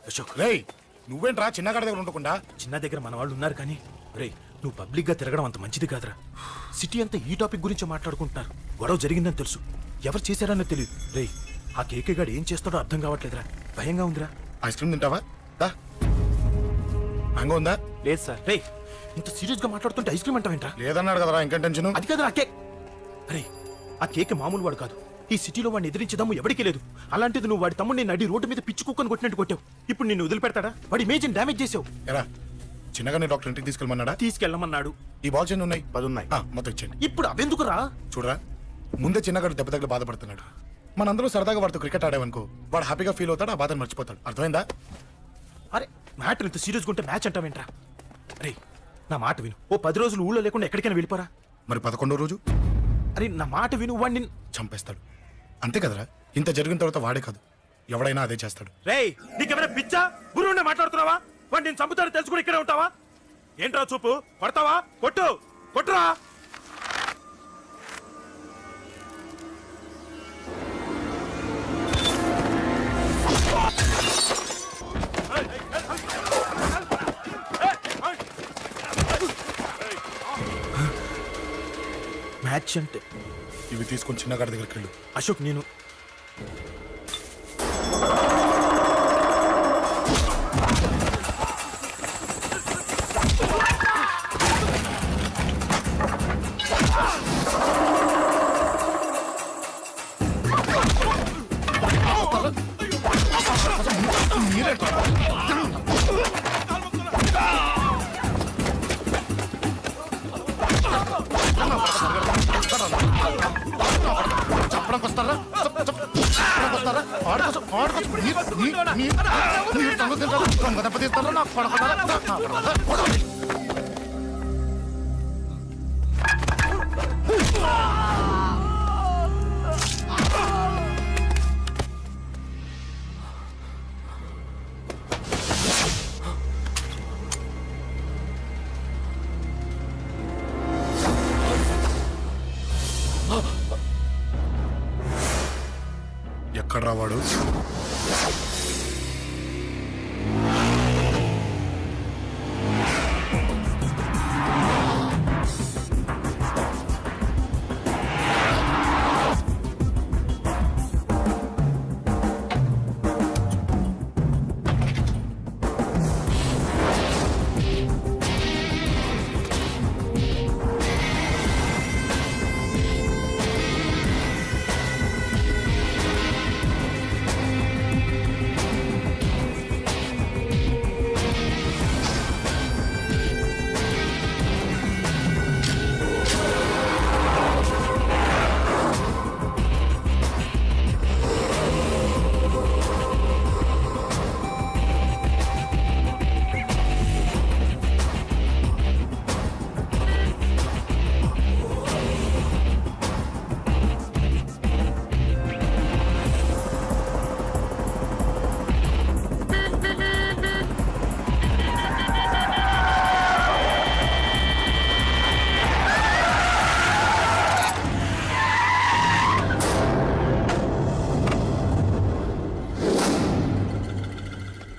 అశోక్ రేయ్ నువ్వేంట్రా చిన్నగాడి దగ్గర ఉండకుండా చిన్న దగ్గర మన వాళ్ళు ఉన్నారు కానీ రే నువ్వు పబ్లిక్ గా తిరగడం అంత మంచిది కాదురా. సిటీ అంతా ఈ టాపిక్ గురించి మాట్లాడుకుంటున్నారు. గొడవ జరిగిందని తెలుసు, ఎవరు చేశారన్నో తెలియదు. రే ఆ కేకే గాడు ఏం చేస్తాడో అర్థం కావట్లేదురా, భయంగా ఉందిరా. ఐస్ క్రీమ్ తింటావా? దా మ్యాంగో ఉందా? లేదు సార్. రే ఇంత సీరియస్ గా మాట్లాడుతుంటే ఐస్ క్రీమ్ అంటావేంట్రా? లేదన్నాడు కదరా, ఇంకా టెన్షన్. అది కాదు ఆ కేక్. అరే ఆ కేక్ మామూలు వాడు కాదు. ఈ సిటీలో వాడిని ఎదిరించదమ్ము ఎవరికీ లేదు. అలాంటిది నువ్వు వాడి తమ్ముడిని నడి రోడ్డు మీద పిచ్చి కుక్కను కొట్టినట్టు కొట్టావు. ఇప్పుడు నిన్ను వదిలిపెడతాడా? వాడి ఇమేజ్ డ్యామేజ్ చేసావు. ఎరా చిన్నగానే డాక్టర్ ఇంటికి తీసుకెళ్ళమన్నాడా? తీసుకెళ్ళమన్నాడు. ఈ బాల్స్ ఎన్ని ఉన్నాయి? 10 ఉన్నాయి. మొత్తం ఇచ్చేయండి. ఇప్పుడు అవెందుకురా? చూడరా, ముందే చిన్నగాడు దెబ్బ తగిలి బాధపడుతున్నాడు. మనందరూ సరదాగా వాడితో క్రికెట్ ఆడామనుకో, వాడు హ్యాపీగా ఫీల్ అవుతాడు, ఆ బాధను మర్చిపోతాడు. అర్థమైందా? అరే మ్యాటర్ ఇంత సీరియస్గా ఉంటే మ్యాచ్ అంటావేంట్రా? అరే నా మాట విను. ఓ 10 రోజులు ఊళ్ళో లేకుండా ఎక్కడికైనా వెళ్ళిపోరా. మరి 11వ రోజు అరే నా మాట విను, వాడిని చంపేస్తాడు. అంతే కదరా, ఇంత జరిగిన తర్వాత వాడే కాదు ఎవడైనా అదే చేస్తాడు. రేయ్ నీకెవరైనా పిచ్చా? గురువునే మాట్లాడుతున్నావా? వాడు నేను చంపుతాడు తెలుసుకుని ఇక్కడే ఉంటావా? ఏంట్రా చూపు? కొడతావా? కొట్టు కొట్టురా. మ్యాచ్ అంటే ఇవి తీసుకొని చిన్నగాడి దగ్గరికి వెళ్ళు. అశోక్ నేను ఎక్కడ్రా వాడు?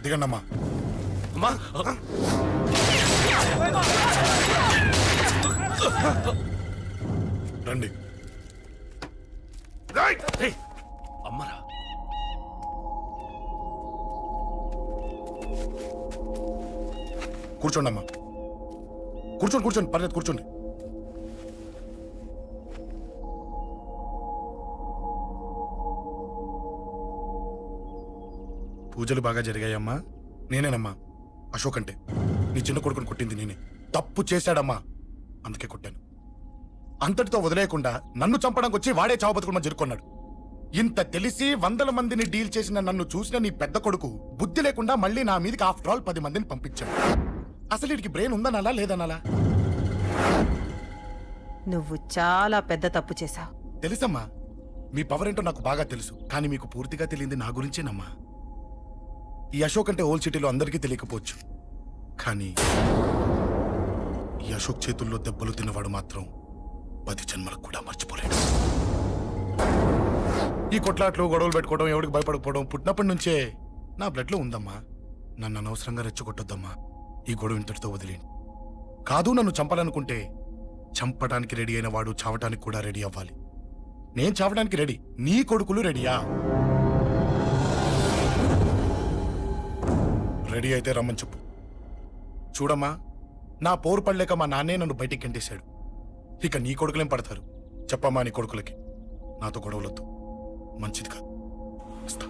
దిగండమ్మా. అమ్మా రండి. అమ్మరా కూర్చోండి అమ్మా, కూర్చోండి కూర్చోండి, పర్లేదు కూర్చోండి. పూజలు బాగా జరిగాయమ్మా? నేనేనమ్మా అశోక్ అంటే. నీ చిన్న కొడుకుని కొట్టింది నేనే. తప్పు చేశాడమ్మా, అందుకే కొట్టాను. అంతటితో వదిలేయకుండా నన్ను చంపడానికి వచ్చి వాడే చావు బతుకుని జరుపుకున్నాడు. ఇంత తెలిసి 100 మందిని డీల్ చేసిన నన్ను చూసిన నీ పెద్ద కొడుకు బుద్ధి లేకుండా మళ్ళీ నా మీదకి ఆఫ్టర్ ఆల్ 10 మందిని పంపించాడు. అసలు వీడికి బ్రెయిన్ ఉందనాలా లేదనాలా? నువ్వు చాలా పెద్ద తప్పు చేశావు. తెలుసమ్మా, మీ పవర్ ఏంటో నాకు బాగా తెలుసు. కానీ మీకు పూర్తిగా తెలియంది నా గురించేనమ్మా. ఈ అశోక్ అంటే ఓల్డ్ సిటీలో అందరికీ తెలియకపోవచ్చు, కానీ ఈ అశోక్ చేతుల్లో దెబ్బలు తిన్నవాడు మాత్రం 10 జన్మలకు కూడా మర్చిపోలేడు. ఈ కొట్లాట్లు గొడవలు పెట్టుకోవడం, ఎవరికి భయపడకపోవడం పుట్టినప్పటి నుంచే నా బ్లడ్ లో ఉందమ్మా. నన్ను అనవసరంగా రెచ్చగొట్టొద్దమ్మా. ఈ గొడవ ఇంతటితో వదిలేండి. కాదు, నన్ను చంపాలనుకుంటే చంపడానికి రెడీ అయిన వాడు చావటానికి కూడా రెడీ అవ్వాలి. నేను చావడానికి రెడీ, నీ కొడుకులు రెడీయా? రెడీ అయితే రమ్మని చెప్పు. చూడమ్మా, నా పోరు పడలేక మా నాన్నే నన్ను బయటికి గెంటేశాడు. ఇక నీ కొడుకులేం పడతారు? చెప్పమ్మా నీ కొడుకులకి నాతో గొడవలొద్దు, మంచిది కాదు. వస్తా.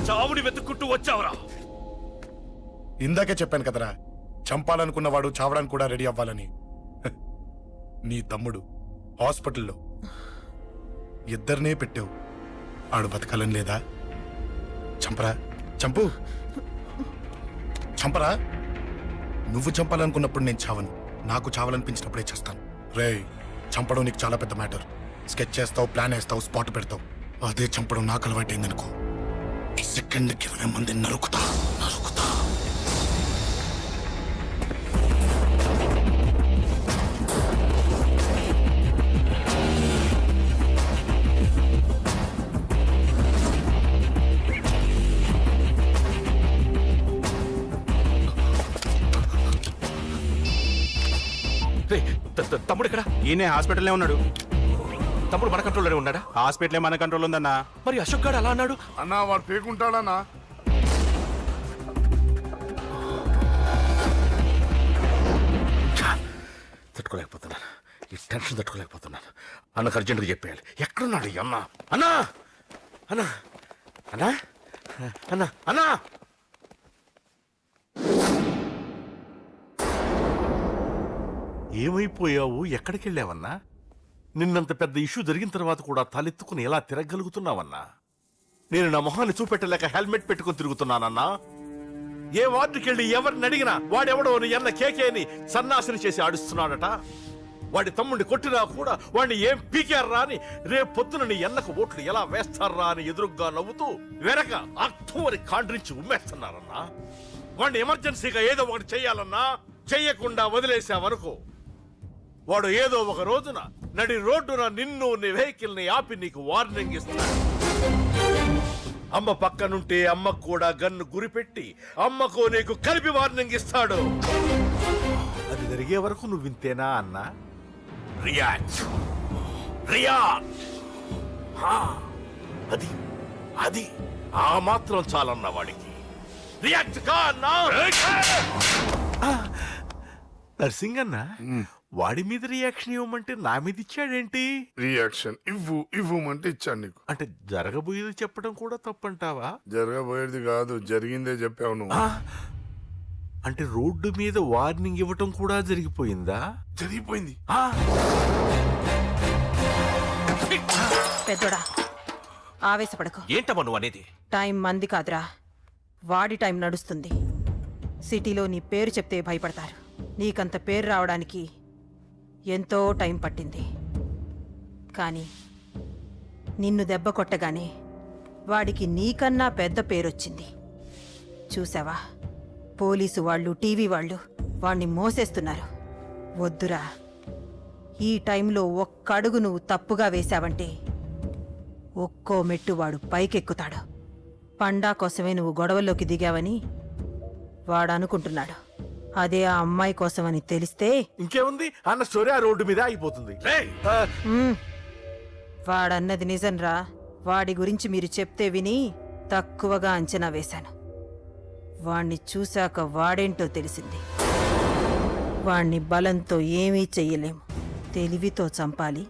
చావుని వెతుక్కుంటూ వచ్చావురా. ఇందాకే చెప్పాను కదరా, చంపాలనుకున్నవాడు చావడానికి కూడా రెడీ అవ్వాలని. హ, నీ తమ్ముడు హాస్పిటల్లో ఇద్దరినే పెట్టావు. ఆడు బతకాలని లేదా? చంపరా, చంపు, చంపరా. నువ్వు చంపాలనుకున్నప్పుడు నేను చావను, నాకు చావాలనిపించినప్పుడే చేస్తాను. రేయ్, చంపడం నీకు చాలా పెద్ద మ్యాటర్. స్కెచ్ చేస్తావు, ప్లాన్ వేస్తావు, స్పాట్ పెడతావు. అదే చంపడం నాకు అలవాటైందనుకో, సెకండ్కి 20 మంది నరుకుతా. రేయ్, తమ్ముడు ఇక్కడ. ఈయనే హాస్పిటల్లో ఉన్నాడు. తమ్ముడు మన కంట్రోల్లోనే ఉన్నాడా? హాస్పిటలే మన కంట్రోల్ ఉందన్నా. మరి అశోక్ గారు అలా అన్నాడు. అన్నా వాడు పేకుంటాడన్నా. తట్టుకోలేకపోతున్నాను, ఈ టెన్షన్ తట్టుకోలేకపోతున్నాను. అన్నకు అర్జెంటుగా చెప్పేయాలి. ఎక్కడున్నాడు ఈ అన్న? అన్నా, అన్నా, అన్నా, అన్నా, అన్నా. ఏమైపోయావు? ఎక్కడికి వెళ్ళావన్నా? నిన్నంత పెద్ద ఇష్యూ జరిగిన తర్వాత కూడా తలెత్తుకుని ఎలా తిరగలుగుతున్నావన్నా? నేను నా మొహాన్ని చూపెట్టలేక హెల్మెట్ పెట్టుకుని తిరుగుతున్నానన్నా. ఏ వార్డుకి వెళ్ళి ఎవరిని అడిగినా వాడెవడో నీ అన్న కేకేని సన్నాసిని చేసి ఆడిస్తున్నాడట. వాడి తమ్ముడిని కొట్టినా కూడా వాడిని ఏం పీకారా అని రేపు పొద్దున నీ అన్నకు ఓట్లు ఎలా వేస్తారా అని ఎదురుగ్గా నవ్వుతూ వెనక అక్టోబర్ కాండ్రించి ఉమ్మేస్తున్నారన్నా. వాడిని ఎమర్జెన్సీగా ఏదో ఒకటి చెయ్యాలన్నా, చెయ్యకుండా వదిలేసావనుకో, వాడు ఏదో ఒక రోజున నడి రోడ్డున నిన్ను నీ వెహికల్ ని ఆపి నీకు వార్నింగ్ ఇస్తాడు. అమ్మ పక్కనుంటే అమ్మకు కూడా గన్ను గురిపెట్టి అమ్మకు నీకు కలిపి వార్నింగ్ ఇస్తాడు. అది జరిగే వరకు నువ్వు వింతేనా అన్నా? React, react. అది అది ఆ మాత్రం చాలన్న వాడికి. రియాక్ట్ కా అన్నా. నర్సింగ్ అన్న, వాడి మీద రియాక్షన్ ఇవ్వమంటే నా మీద ఇచ్చాడేంటి? రియాక్షన్ ఇవ్వమంటే ఇచ్చాను నీకు. అంటే జరగబోయేది చెప్పడం కూడా తప్పంటావా? జరగబోయేది కాదు, జరిగిందే చెప్పావు నువ్వు. అంటే రోడ్డు మీద వార్నింగ్ ఇవ్వటం కూడా జరిగిపోయిందా? జరిగిపోయింది. పెద్దోడా, ఆవేశపడకు. ఏంటమ్మా నువ్వు అనేది? టైం మంది కాదురా, వాడి టైం నడుస్తుంది. సిటీలో నీ పేరు చెప్తే భయపడతారు. నీకంత పేరు రావడానికి ఎంతో టైం పట్టింది. కానీ నిన్ను దెబ్బ కొట్టగానే వాడికి నీకన్నా పెద్ద పేరొచ్చింది. చూసావా, పోలీసు వాళ్ళు, టీవీ వాళ్ళు వాణ్ణి మోసేస్తున్నారు. వద్దురా, ఈ టైంలో ఒక్కడుగు నువ్వు తప్పుగా వేశావంటే ఒక్కో మెట్టు వాడు పైకెక్కుతాడు. పండా కోసమే నువ్వు గొడవల్లోకి దిగావని వాడు అనుకుంటున్నాడు. అదే ఆ అమ్మాయి కోసమని తెలిస్తే ఇంకేముంది, అన్న స్టోరీ ఆ రోడ్డు మీద అయిపోతుంది. వాడన్నది నిజంరా. వాడి గురించి మీరు చెప్తే విని తక్కువగా అంచనా వేశాను. వాణ్ణి చూశాక వాడేంటో తెలిసింది. వాణ్ణి బలంతో ఏమీ చెయ్యలేము. తెలివితో చంపాలి,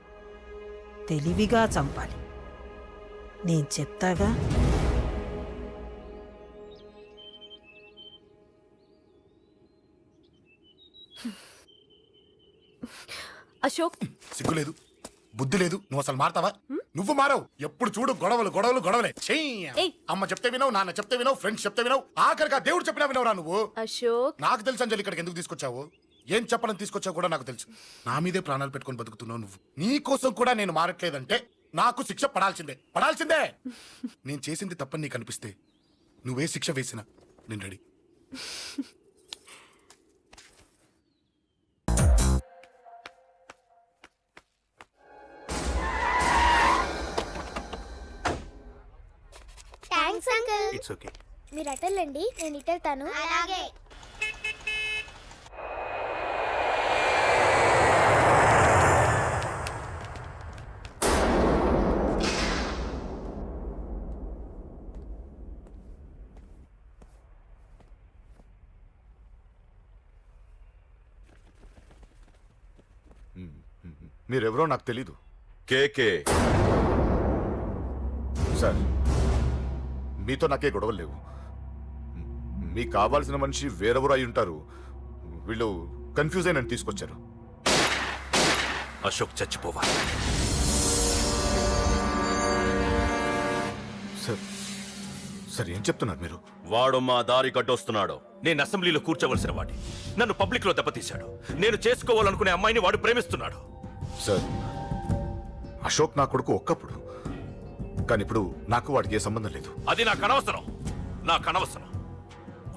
తెలివిగా చంపాలి. నేను చెప్తాగా. అశోక్, సిగ్గులేదు, బుద్ధి లేదు. నువ్వు అసలు మారతావా? నువ్వు మారవు. ఎప్పుడు చూడు గొడవలు గొడవలు గొడవలే. ఏయ్. అమ్మ చెప్తే వినవు, నాన్న చెప్తే వినవు, ఫ్రెండ్స్ చెప్తే వినవు, ఆఖరిగా దేవుడు చెప్పినా వినవురా నువ్వు. అశోక్, నాకు తెలుసు అంజలి ఇక్కడికి ఎందుకు తీసుకొచ్చావు, ఏం చెప్పాలని తీసుకొచ్చావు కూడా నాకు తెలుసు. నా మీదే ప్రాణాలు పెట్టుకొని బతుకుతున్నావు నువ్వు. నీ కోసం కూడా నేను మారట్లేదంటే నాకు శిక్ష పడాల్సిందే, పడాల్సిందే. నేను చేసింది తప్పని నీకు అనిపిస్తే నువ్వే శిక్ష వేసినా నేను ready. Thanks uncle. It's okay. మీరు అటెళ్ళండి, నేను ఇటెళ్తాను. అలాగే. మీరెవరో నాకు తెలీదు. కేకే సార్, మీతో నాకే గొడవలు లేవు. మీకు కావాల్సిన మనిషి వేరెవరో అయి ఉంటారు. వీళ్ళు కన్ఫ్యూజ్ అయి నన్ను తీసుకొచ్చారు. అశోక్ చచ్చిపోవాలి. సార్ సార్ ఏం చెప్తున్నారు మీరు? వాడు మా దారి కట్టొస్తున్నాడు. నేను అసెంబ్లీలో కూర్చోవలసిన వాడి నన్ను పబ్లిక్ లో దెబ్బతీశాడు. నేను చేసుకోవాలనుకునే అమ్మాయిని వాడు ప్రేమిస్తున్నాడు. సార్, అశోక్ నా కొడుకు ఒక్కప్పుడు, కానీ ఇప్పుడు నాకు వాడికి ఏ సంబంధం లేదు. అది నాకు అనవసరం. నాకు అనవసరం.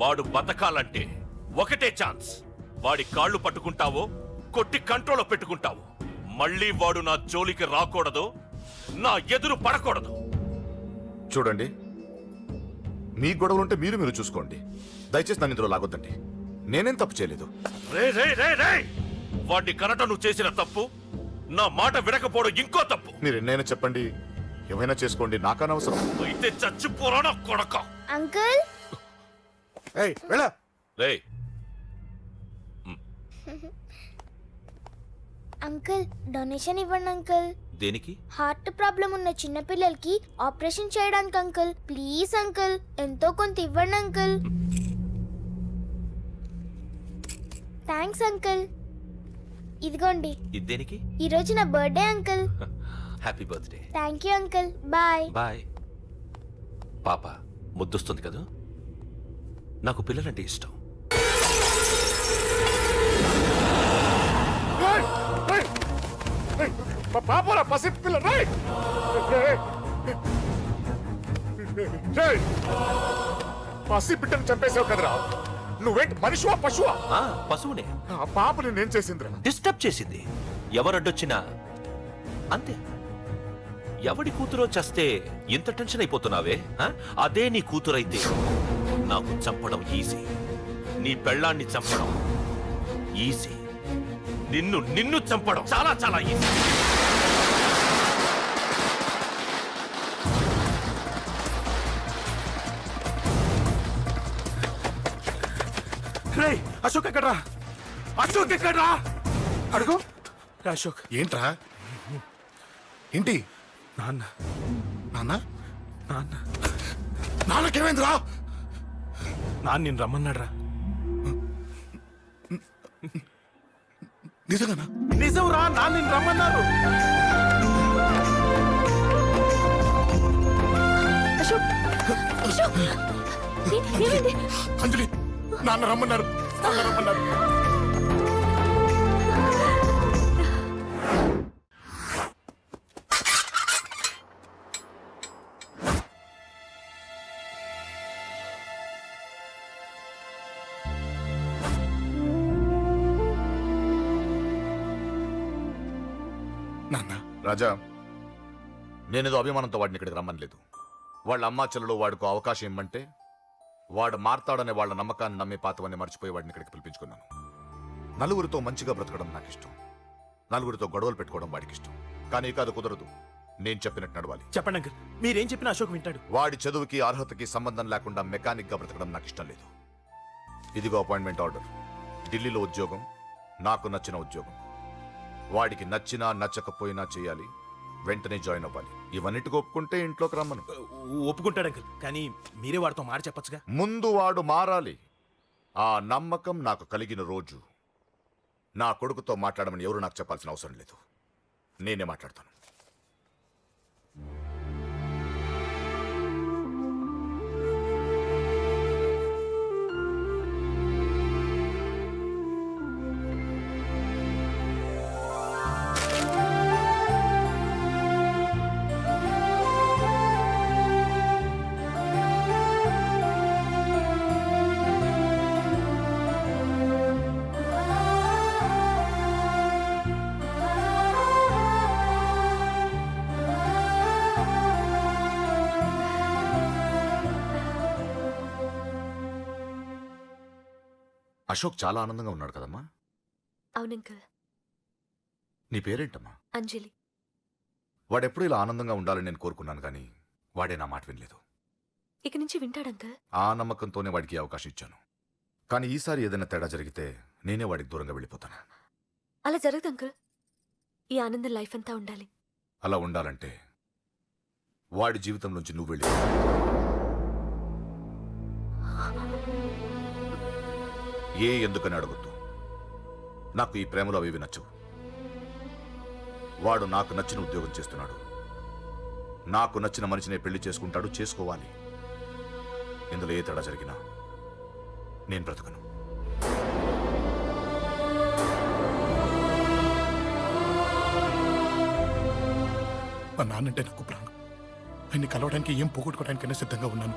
వాడు బతకాలంటే ఒకటే ఛాన్స్. వాడి కాళ్ళు పట్టుకుంటావో కొట్టి కంట్రోల్లో పెట్టుకుంటావు. మళ్ళీ వాడు నా జోలికి రాకూడదు, నా ఎదురు పడకూడదు. చూడండి, మీ గొడవలుంటే మీరు చూసుకోండి. దయచేసి నన్ను ఇందులో లాగొద్దండి. నేనేం తప్పు చేయలేదు. రే రే రే రే వాడిని కనట నువ్వు చేసిన తప్పు, నా మాట వినకపోవడం ఇంకో తప్పు. మీరు ఎన్నైనా చెప్పండి, ఏమైనా చేసుకోండి, నాకనవసరం. అయితే చచ్చిపోరా నా కొడక. అంకుల్. ఏయ్ వెళ్ళ. రే అంకుల్, డొనేషన్ ఇవ్వండి అంకుల్. దేనికి? హార్ట్ ప్రాబ్లం ఉన్న చిన్న పిల్లలకి ఆపరేషన్ చేయడానికి అంకుల్. ప్లీజ్ అంకుల్, ఎంతో కొంత ఇవ్వండి అంకుల్. Thanks uncle. ఇదిగోండి. ఇది దేనికి? ఈ రోజు నా birthday uncle. Happy birthday. Thank you uncle. Bye. Bye. పాప ముద్దొస్తుంది కదా, నాకు పిల్లలంటే ఇష్టం. పాపరా పసి పిల్ల. పసి బిడ్డను చంపేశావు కదరా. నువ్వేంటి మనిషివా పశువా? పశువునే. ఆ పాపని నేను చేసిందిరా. డిస్టర్బ్ చేసింది. ఎవరడ్డొచ్చినా అంతే. ఎవడి కూతురో చేస్తే ఇంత టెన్షన్ అయిపోతున్నావే? అదే నీ కూతురైతే నాకు చంపడం ఈజీ. నీ పెళ్ళాన్ని చంపడం ఈజీ. నిన్ను చంపడం చాలా చాలా ఈజీ. రే అశోక్ ఎక్కడ్రా? అశోక్ ఎక్కడ్రా? అడుగు. రే అశోక్. ఏంట్రా? ఏంటి? నాన్న నాన్న నాన్న నాన్నకేమైందిరా? నాన్న నేను రమ్మన్నాడ్రా. నిజంగానా? నిజం రా, నాన్న నేను రమ్మన్నారు. అశోక్, అశోక్, ఏమైంది? అంజలి, నాన్న రమ్మన్నారు. నాన్న రమ్మన్నారు. నాన్న, రాజా, నేనేదో అభిమానంతో వాడిని ఇక్కడికి రమ్మనలేదు. వాళ్ళ అమ్మా చెల్లెలు వాడికి అవకాశం ఇమ్మంటే వాడు మారతాడనే వాళ్ళ నమ్మకాన్ని నమ్మి పాతవన్నీ మర్చిపోయి వాడిని ఇక్కడికి పిలిపించుకున్నాను. నలుగురితో మంచిగా బ్రతకడం నాకు ఇష్టం. నలుగురితో గొడవలు పెట్టుకోవడం వాడికి ఇష్టం. కానీ ఇక అది కుదరదు. నేను చెప్పినట్టు నడవాలి. చెప్పండి అంకుల్, మీరేం చెప్పినా అశోక్ వింటాడు. వాడి చదువుకి అర్హతకి సంబంధం లేకుండా మెకానిక్ గా బ్రతకడం నాకు ఇష్టం లేదు. ఇదిగో అపాయింట్మెంట్ ఆర్డర్. ఢిల్లీలో ఉద్యోగం, నాకు నచ్చిన ఉద్యోగం. వాడికి నచ్చినా నచ్చకపోయినా చేయాలి. వెంటనే జాయిన్ అవ్వాలి. ఇవన్నిటికి ఒప్పుకుంటే ఇంట్లోకి రమ్మను. ఒప్పుకుంటాడు అంకుల్, కానీ మీరే వాడితో మాట చెప్పొచ్చుగా. ముందు వాడు మారాలి. ఆ నమ్మకం నాకు కలిగిన రోజు నా కొడుకుతో మాట్లాడమని ఎవరు నాకు చెప్పాల్సిన అవసరం లేదు. నేనే మాట్లాడతాను. అశోక్ చాలా ఆనందంగా ఉన్నాడు కదమ్మా. అవును అంకుల్. నీ పేరేంటమ్మా? అంజలి. వాడెప్పుడు ఇలా ఆనందంగా ఉండాలని నేను కోరుకున్నాను, కానీ వాడే నా మాట వినలేదు. ఇక నుంచి వింటాడు అంకుల్. ఆ నమ్మకంతోనే వాడికి ఈ అవకాశం ఇచ్చాను. కానీ ఈసారి ఏదైనా తేడా జరిగితే నేనే వాడికి దూరంగా వెళ్ళిపోతాను. అలా జరగదు అంకుల్. ఈ ఆనందం లైఫ్ అంతా ఉండాలి. అలా ఉండాలంటే వాడి జీవితం నుంచి నువ్వు వెళ్ళి ఎందుకని అడగొద్దు. నాకు ఈ ప్రేమలో అవి నచ్చవు. వాడు నాకు నచ్చిన ఉద్యోగం చేస్తున్నాడు. నాకు నచ్చిన మనిషినే పెళ్లి చేసుకుంటాడు, చేసుకోవాలి. ఇందులో ఏ తేడా జరిగినా నేను బ్రతకను. మా నాన్నంటే నాకు ప్రాణం. ఆయన్ని కలవడానికి ఏం పోగొట్టుకోవడానికైనా సిద్ధంగా ఉన్నాను.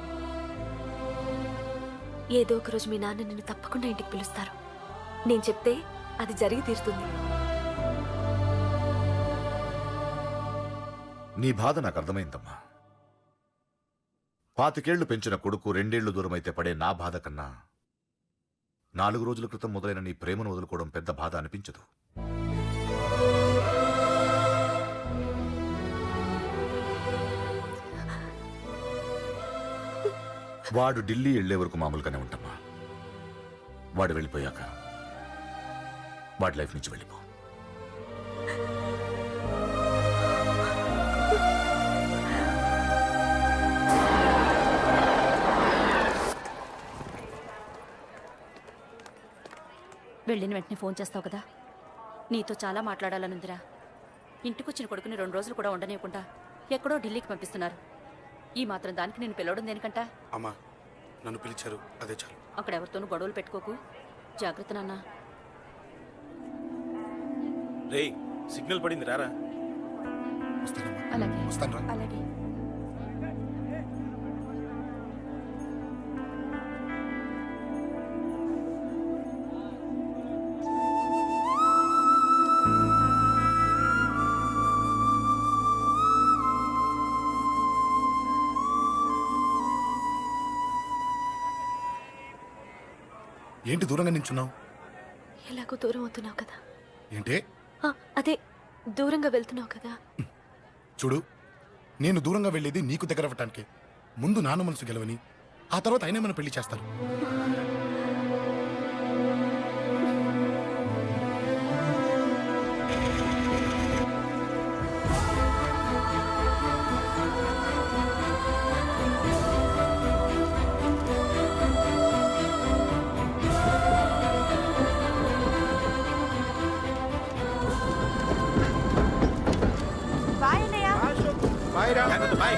ఏదో ఒక రోజు మీ నాన్న నిన్ను తప్పకుండా ఇంటికి పిలుస్తారు. నేను చెప్తే అది జరిగి తీరుతుంది. నీ బాధ నాకు అర్థమైందమ్మా. 25 పెంచిన కొడుకు 2 ఏళ్లు దూరమైతే పడే నా బాధ కన్నా 4 రోజుల క్రితం మొదలైన నీ ప్రేమను వదులుకోవడం పెద్ద బాధ అనిపించదు. వాడు ఢిల్లీ వెళ్లే వరకు మామూలుగానే ఉంటామా. వాడు వెళ్ళిపోయాక వాడి లైఫ్ నుంచి వెళ్ళిపో. వెళ్ళిన వెంటనే ఫోన్ చేస్తావు కదా. నీతో చాలా మాట్లాడాలనుందిరా. ఇంటికొచ్చిన కొడుకుని 2 రోజులు కూడా ఉండనివ్వకుండా ఎక్కడో ఢిల్లీకి పంపిస్తున్నారు. ఈ మాత్రం దానికి నేను పిలవడం దేనికంట? అమ్మా, నన్ను పిలిచారు, అదే చాలు. అక్కడ ఎవరితోనూ గొడవలు పెట్టుకోకు. జాగ్రత్త నాన్న. రేయ్, సిగ్నల్ పడింది, రారా. వస్తానమ్మా. అలాగే వస్తాను. అలాగే. ఏంటి దూరంగా నించున్నావు? ఎలాగో దూరం అవుతున్నావు కదా. ఏంటి? అదే దూరంగా వెళ్తున్నావు కదా. చూడు, నేను దూరంగా వెళ్ళేది నీకు దగ్గర అవ్వటానికి. ముందు నాన్న మనసు గెలవని, ఆ తర్వాత ఆయనే మన పెళ్లి చేస్తారు. జాగ్రత్త, బాయ్.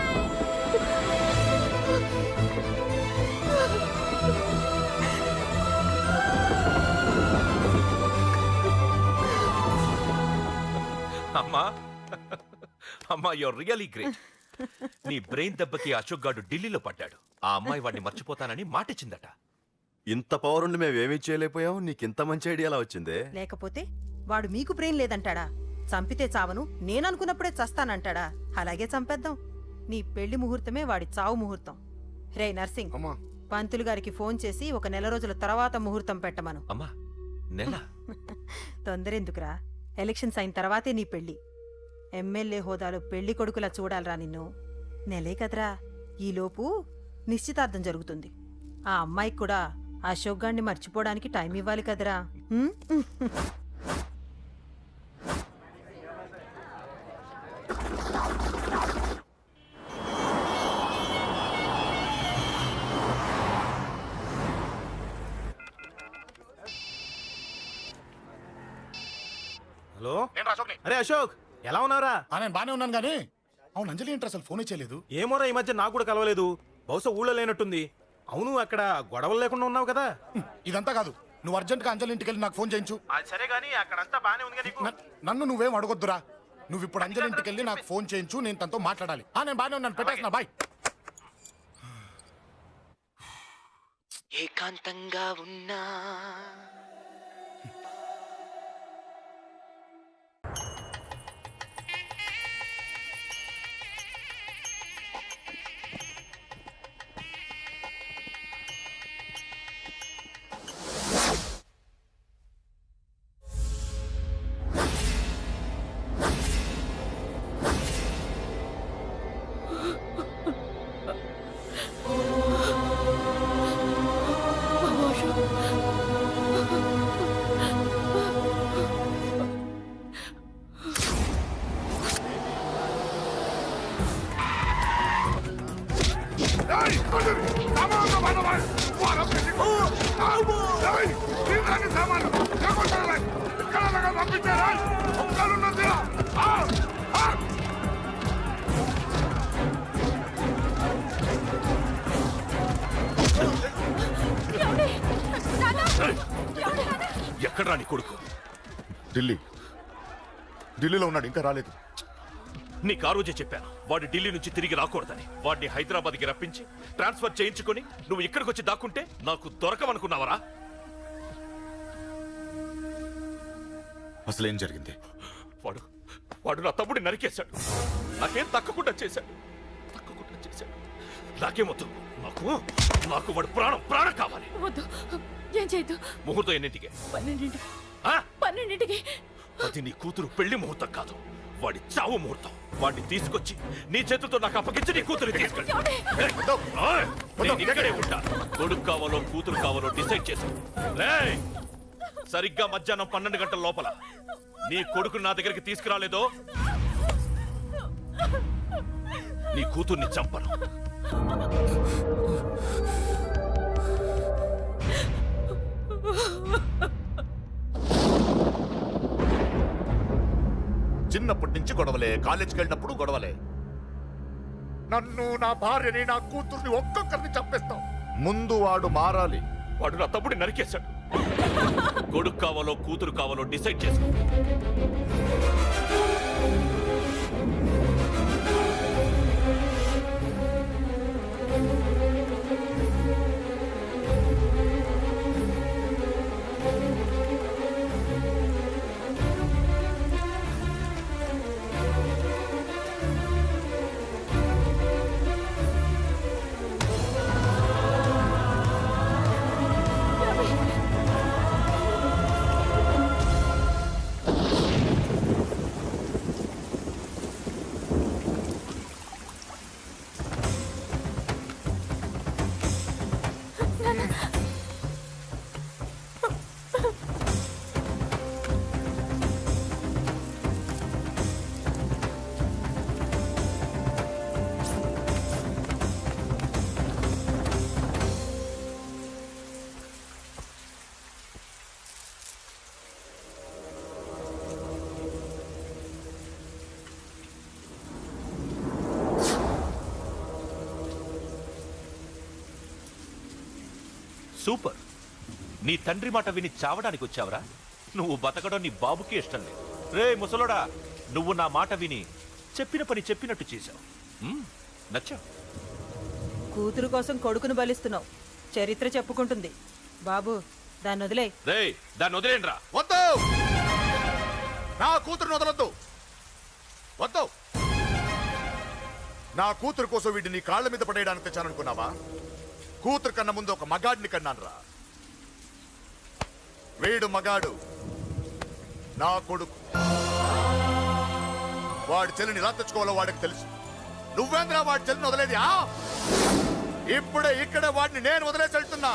అమ్మా అమ్మా, యూర్ రియలీ గ్రేట్. నీ బ్రెయిన్ దెబ్బకి అశోక్ గాడు ఢిల్లీలో పడ్డాడు. ఆ అమ్మాయి వాడిని మర్చిపోతానని మాటిచ్చిందట. ఇంత పవర్ ఉండి మేము ఏమీ చేయలేకపోయాం. నీకింత మంచి ఐడియా ఎలా వచ్చిందే? లేకపోతే వాడు మీకు బ్రెయిన్ లేదంటాడా? చంపితే చావను, నేననుకున్నప్పుడే చస్తానంటాడా? అలాగే చంపేద్దాం. నీ పెళ్లి ముహూర్తమే వాడి చావు ముహూర్తం. రే నర్సింగ్, అమ్మా, పంతులు గారికి ఫోన్ చేసి 1 నెల రోజుల తర్వాత ముహూర్తం పెట్టమను. అమ్మా, నెల తొందరెందుకురా? ఎలక్షన్స్ అయిన తర్వాతే నీ పెళ్లి. ఎమ్మెల్యే హోదాలో పెళ్లి కొడుకులా చూడాలరా నిన్ను. నెలే కదరా, ఈలోపు నిశ్చితార్థం జరుగుతుంది. ఆ అమ్మాయికి కూడా అశోక్ గాన్ని మర్చిపోవడానికి టైం ఇవ్వాలి కదరా. హ్మ్? హలో. నేను అశోక్ని. అరే అశోక్, ఎలా ఉన్నారా? నేను బానే ఉన్నాను కానీ, అవును అంజలి ఏంటి అసలు ఫోనే చేయలేదు? ఏమోరా, ఈ మధ్య నాకు కూడా కలవలేదు. బహుశా ఊళ్ళో లేనట్టుంది. అవును, అక్కడ గొడవలు లేకుండా ఉన్నావు కదా. ఇదంతా కాదు, నువ్వు అర్జెంట్ గా అంజలి ఇంటికి వెళ్ళి నాకు ఫోన్ చేయించు. అది సరే గానీ అక్కడంతా బానే ఉంది కదా. నన్ను నువ్వేం అడగొద్దురా. నువ్వు ఇప్పుడు అంజలి ఇంటికి వెళ్ళి నాకు ఫోన్ చేయించు, నేను తనతో మాట్లాడాలి. నేను బానే ఉన్నాను, పెట్టేస్తున్నా, బాయ్. ఏకాంతంగా ఉన్నా ఎక్కడ్రా నీ కొడుకు? ఢిల్లీలో ఉన్నాడు, ఇంకా రాలేదు. నీకు ఆ రోజే చెప్పాను వాడు ఢిల్లీ నుంచి తిరిగి రాకూడదని. వాడిని హైదరాబాద్కి రప్పించి ట్రాన్స్ఫర్ చేయించుకొని నువ్వు ఇక్కడికి వచ్చి దాక్కుంటే నాకు దొరకమనుకున్నావరా? అసలేం జరిగింది? వాడు నా తమ్ముడిని నరికేశాడు. నాకేం తక్కకుండా చేశాడు. నాకేమొద్దు. నాకు వాడు ప్రాణం కావాలి. వద్దు, ఏం చేయొద్దు. ముహూర్తం ఎన్నింటికి? 12ంటికి. ఆ? 12ంటికి. అది నీ కూతురు పెళ్లి ముహూర్తం కాదు, వాడి చావు ముహూర్తం. వాడిని తీసుకొచ్చి నీ చేతులతో నాకు అప్పగించి నీ కూతురు తీసుకెళ్ళి. నేను ఇక్కడే ఉంటా. కొడుకు కావాలో కూతురు కావాలో డిసైడ్ చేశాను. సరిగ్గా మధ్యాహ్నం 12 గంటల లోపల నీ కొడుకు నా దగ్గరికి తీసుకురాలేదో నీ కూతుర్ని చంపను. చిన్నప్పటి నుంచి గొడవలే, కాలేజీకి వెళ్ళినప్పుడు గొడవలే. నన్ను, నా భార్యని, నా కూతుర్ని ఒక్కొక్కరిని చంపేస్తాం. ముందు వాడు మారాలి. వాడు నా తమ్ముడిని నరికేశాడు. కొడుకు కావాలో కూతురు కావాలో డిసైడ్ చేసుకో. సూపర్. నీ తండ్రి మాట విని చావడానికి వచ్చావరా? నువ్వు బతకడం నీ బాబుకి ఇష్టం లేదు. రే ముసలోడా, నువ్వు నా మాట విని చెప్పిన పని చెప్పినట్టు చేశావు. నచ్చా? కూతురు కోసం కొడుకును బలిస్తున్నావు. చరిత్ర చెప్పుకుంటుంది. బాబు, దాన్ని వదిలే. రే దాన్ని వదిలేండ్రా. వద్దు, నా కూతురుని వదలొద్దు. వద్దు. నా కూతురు కోసం వీడిని నీ కాళ్ళ మీద పడేయడానికి తెచ్చాననుకున్నావా? కూతురు కన్నా ముందు ఒక మగాడిని కన్నానురా. వీడు మగాడు, నా కొడుకు. వాడి చెల్లిని ఎలా తెచ్చుకోవాలో వాడికి తెలుసు. నువ్వేంద్రా వాడి చెల్లిని వదిలేది? ఇప్పుడే ఇక్కడే వాడిని నేను వదిలేసి వెళ్తున్నా.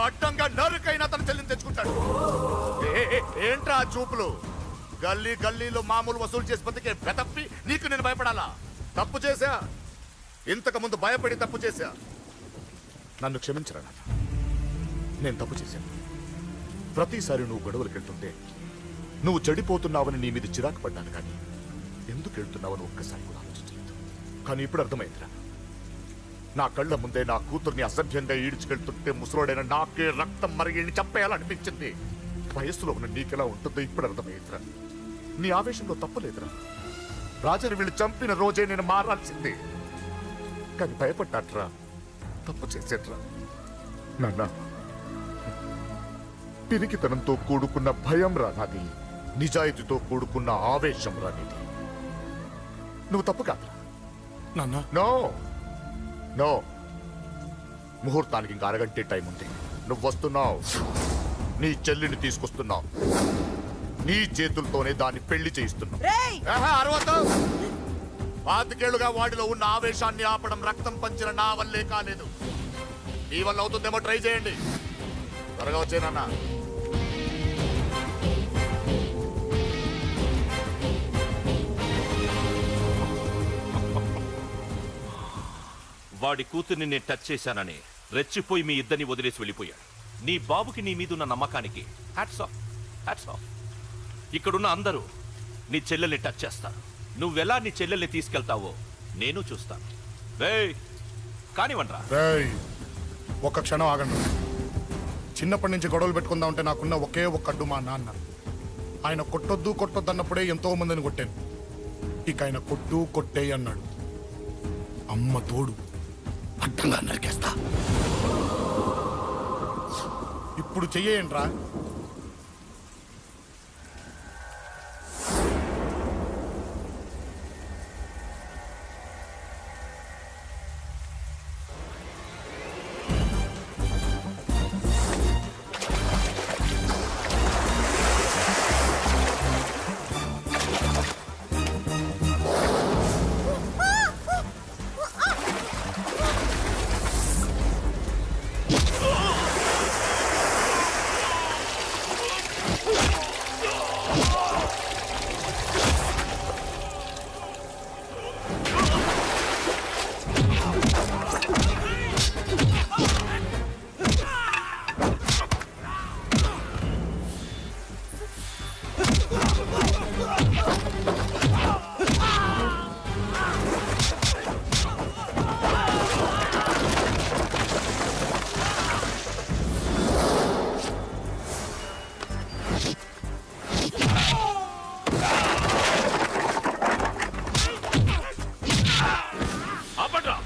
అడ్డంగా నరుకైనా తన చెల్లిని తెచ్చుకుంటాడు. ఏంట్రా చూపులు? గల్లీ గల్లీలో మామూలు వసూలు చేసి బతికే బెతప్పి నీకు నేను భయపడాలా? తప్పు చేశా, ఇంతకు ముందు భయపడి తప్పు చేశా. నన్ను క్షమించరా నాన్న, నేను తప్పు చేశాను. ప్రతిసారి నువ్వు గొడవలకు వెళ్తుంటే నువ్వు చెడిపోతున్నావని నీ మీద చిరాకు పడ్డాను, కానీ ఎందుకు వెళ్తున్నావని ఒక్కసారి కూడా ఆలోచించలేదు. కానీ ఇప్పుడు అర్థమైందిరా, నా కళ్ళ ముందే నా కూతుర్ని అసభ్యంగా ఈడ్చుకెళ్తుంటే ముసలోడైన నాకే రక్తం మరిగి చంపేయాలనిపించింది. వయస్సులో ఉన్న నీకెలా ఉంటుందో ఇప్పుడు అర్థమైందిరా. నీ ఆవేశంలో తప్పలేదురా. రాజని వీళ్ళు చంపిన రోజే నేను మారాల్సిందే, కానీ భయపడ్డాట్రా, తప్పు చేసేట్రా. నాన్న, పిరికితనంతో కూడుకున్న భయం రా నాది, నిజాయితీతో కూడుకున్న ఆవేశం రా నీది. నువ్వు తప్పు కాదురా నాన్న. నో నో, ముహూర్తానికి ఇంకా అరగంటే టైం ఉంది. నువ్వు వస్తున్నావు, నీ చెల్లిని తీసుకొస్తున్నావు, నీ చేతులతోనే దాన్ని పెళ్లి చేయిస్తున్నావు. అరవద్దు. 25 ఏళ్లుగా వాడిలో ఉన్న ఆవేశాన్ని ఆపడం రక్తం పంచిన నా వల్లే కాలేదు. ఈ వల్ల అవుతుందేమో ట్రై చేయండి. త్వరగా వచ్చేనన్నా. వాడి కూతుర్ని నేను టచ్ చేశానని రెచ్చిపోయి మీ ఇద్దరిని వదిలేసి వెళ్ళిపోయాడు. నీ బాబుకి నీ మీదున్న నమ్మకానికి హ్యాట్స్ ఆఫ్, హ్యాట్స్ ఆఫ్. ఇక్కడున్న అందరూ నీ చెల్లెల్ని టచ్ చేస్తారు. నువ్వెలా నీ చెల్లెల్ని తీసుకెళ్తావో నేను చూస్తాను. కానివ్వండ్రా. ఒక్క క్షణం ఆగండి. చిన్నప్పటి నుంచి గొడవలు పెట్టుకుందాం అంటే నాకున్న ఒకే ఒక్క అడ్డు మా నాన్న. ఆయన కొట్టొద్దు కొట్టొద్దు అన్నప్పుడే ఎంతో మందిని కొట్టాను. ఇక ఆయన కొట్టు కొట్టే అన్నాడు. అమ్మ తోడు అడ్డంగా నరికేస్తా. ఇప్పుడు చెయ్యేయండ్రా. ఆపండ్రా.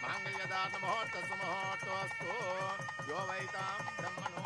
मांगल्यदान मुहूर्त सुमुहूर्तोस्तु यो वैतां ब्रह्मणो